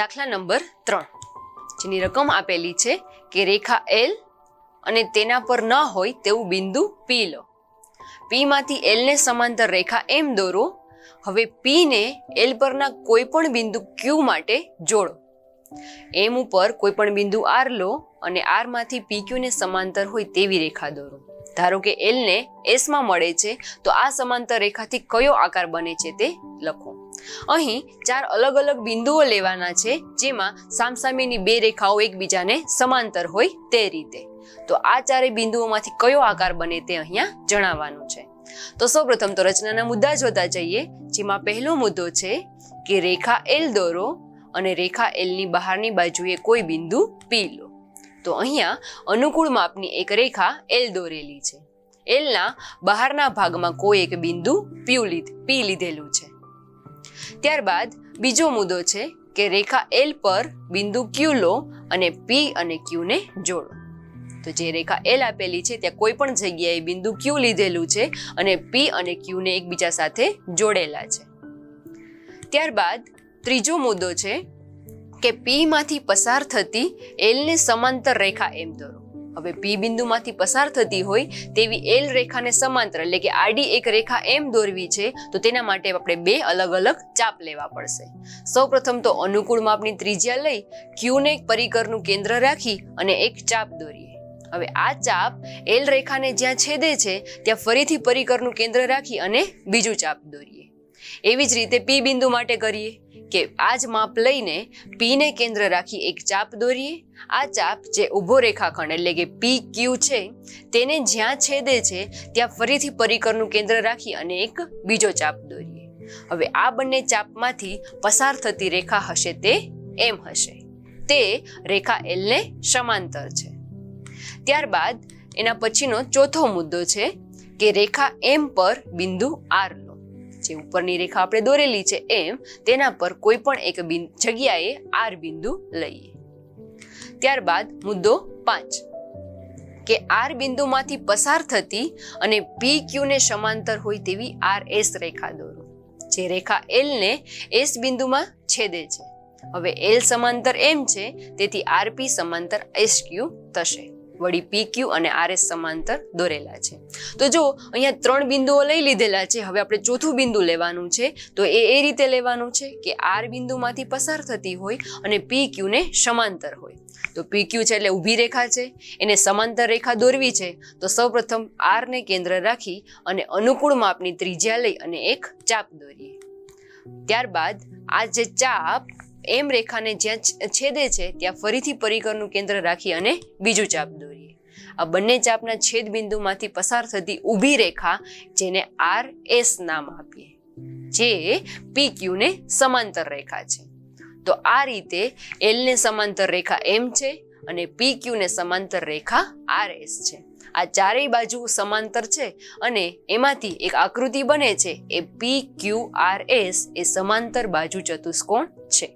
દાખલા નંબર 3 જેની રકમ આપેલી છે કે રેખા L અને તેના પર ન હોય તેવું બિંદુ P લો. P માંથી L ને સમાંતર રેખા M દોરો. હવે P ને L પરના કોઈ પણ બિંદુ Q માટે જોડો. M ઉપર કોઈ પણ બિંદુ R લો અને R માંથી PQ ને સમાંતર હોય તેવી રેખા દોરો. ધારો કે L ને S માં મળે છે તો આ સમાંતર રેખાથી કયો આકાર બને છે તે લખો. અહીં 4 અલગ અલગ બિંદુઓ લેવાના છે જેમાં સામસામેની બે રેખાઓ એકબીજાને સમાંતર હોય તે રીતે. તો આ ચારેય બિંદુઓમાંથી કયો આકાર બને તે અહીંયા જણાવવાનું છે. તો સૌપ્રથમ તો રચનાના મુદ્દા જોતા જઈએ, જેમાં પહેલો મુદ્દો છે કે રેખા L દોરો અને રેખા L ની બહારની બાજુએ કોઈ બિંદુ P લો. તો અહીંયા અનુકૂળ માપની એક રેખા L દોરેલી છે. L ના બહારના ભાગમાં કોઈ એક બિંદુ P લીધેલું છે. ત્યારબાદ બીજો મુદ્દો છે કે રેખા L પર બિંદુ Q લો અને P અને Q ને જોડો. તો જે રેખા L આપેલી છે ત્યાં કોઈ પણ જગ્યાએ બિંદુ Q લીધેલું છે અને P અને Q ને એકબીજા સાથે જોડેલા છે. ત્યારબાદ ત્રીજો મુદ્દો છે કે P માંથી પસાર થતી L ને સમાંતર રેખા M દોરો. હવે P બિંદુમાંથી પસાર થતી હોય તેવી L રેખાને સમાંતર એટલે કે આડી એક રેખા M દોરવી છે તો તેના માટે આપણે બે અલગ અલગ ચાપ લેવા પડશે. સૌપ્રથમ તો અનુકૂળ માપની ત્રિજ્યા લઈ Q ને એક પરિકરનું કેન્દ્ર રાખી અને એક ચાપ દોરીએ. હવે આ ચાપ L રેખાને જ્યાં છેદે છે ત્યાં ફરીથી પરિકરનું કેન્દ્ર રાખી અને બીજું ચાપ દોરીએ. એવી જ રીતે P બિંદુ માટે કરીએ કે આ જ માપ લઈને P ને કેન્દ્ર રાખી એક ચાપ દોરીએ. આ ચાપ જે ઊભો રેખાખંડ એટલે કે PQ છે તેને જ્યાં છેદે છે ત્યાં ફરીથી પરિકરનું કેન્દ્ર રાખી અને એક બીજો ચાપ દોરીએ. હવે આ બંને ચાપમાંથી પસાર થતી રેખા હશે તે M હશે. તે રેખા L ને સમાંતર છે. ત્યારબાદ એના પછીનો ચોથો મુદ્દો છે કે રેખા M પર બિંદુ R લો. જે ઉપરની રેખા આપણે દોરેલી છે M તેના પર કોઈ પણ એક જગ્યાએ R બિંદુ લઈએ. ત્યારબાદ મુદ્દો 5 કે R બિંદુમાંથી પસાર થતી અને PQ ને સમાંતર હોય તેવી RS રેખા દોરો. જે રેખા L ને S બિંદુમાં છેદે છે. હવે L સમાંતર M છે તેથી RP સમાંતર SQ થશે. વળી PQ અને RS સમાંતર દોરેલા છે. તો જો અહીંયા 3 બિંદુઓ લઈ લીધેલા છે. હવે આપણે ચોથું બિંદુ લેવાનું છે તો એ રીતે લેવાનું છે કે R બિંદુમાંથી પસાર થતી હોય અને PQ ને સમાંતર હોય. તો PQ છે એટલે ઊભી રેખા છે, એને સમાંતર રેખા દોરવી છે. તો સૌપ્રથમ R ને કેન્દ્ર રાખી અને અનુકૂળ માપની ત્રિજ્યા લઈ અને એક ચાપ દોરીએ. ત્યારબાદ આ જે ચાપ M રેખાને જ્યાં છેદે છે ત્યાં ફરીથી પરિકરનું કેન્દ્ર રાખી અને બીજું ચાપ દોરીએ. આ બંને ચાપના છેદ બિંદુમાંથી પસાર થતી ઊભી રેખા જેને RS નામ આપીએ, જે PQ ને સમાંતર રેખા છે. તો આ રીતે L ને સમાંતર રેખા M છે અને PQ ને સમાંતર રેખા RS છે. આ ચારેય બાજુ સમાંતર છે અને એમાંથી એક આકૃતિ બને છે એ PQRS એ સમાંતર બાજુ ચતુષ્કોણ છે.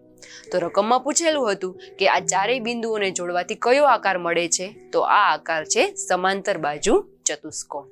તો રકમમાં પૂછેલું હતું કે આ ચારેય બિંદુઓને જોડવાથી કયો આકાર મળે છે, તો આ આકાર છે સમાંતર બાજુ ચતુષ્કોણ.